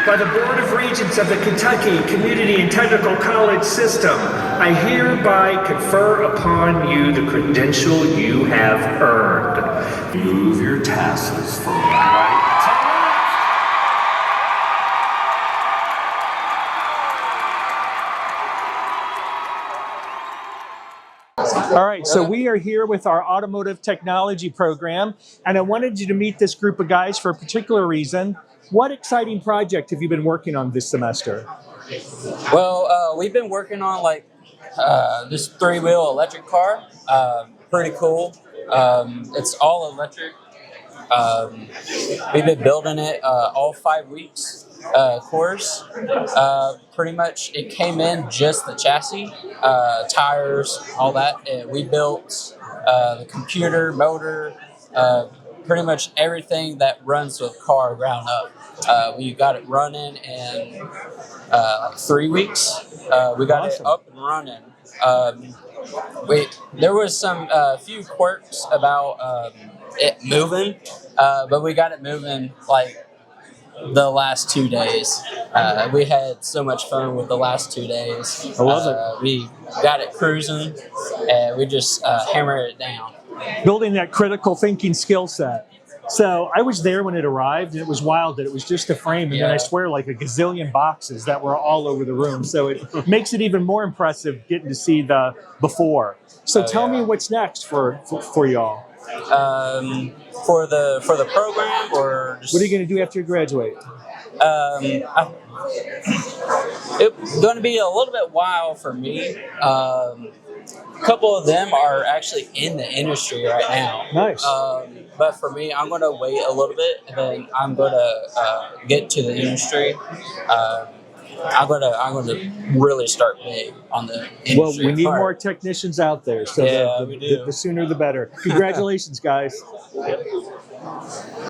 by the Board of Regents of the Kentucky Community and Technical College System, I hereby confer upon you the credential you have earned. Move your tassels from right to left. All right, so we are here with our automotive technology program, and I wanted you to meet this group of guys for a particular reason. What exciting project have you been working on this semester? Well, we've been working on this 3-wheel electric car. Pretty cool. It's all electric. We've been building it all 5 weeks course. Pretty much it came in just the chassis, tires, all that. And we built the computer, motor, pretty much everything that runs with car ground up. We got it running in 3 weeks. We got Awesome. it up and running. There was some few quirks about it moving, but we got it moving like the last 2 days. We had so much fun with the last 2 days. I love it. We got it cruising, and we just hammered it down. Building that critical thinking skill set. So I was there when it arrived, and it was wild that it was just a frame, and then I swear like a gazillion boxes that were all over the room. So it makes it even more impressive getting to see the before. So tell me what's next for y'all. For the program, or just, What are you going to do after you graduate? It's going to be a little bit while for me. A couple of them are actually in the industry right now. Nice. But for me, I'm going to wait a little bit, and then I'm going to get to the industry. I'm going to really start big on the industry. Well, we need more technicians out there. So we do. The sooner the better. Congratulations, guys.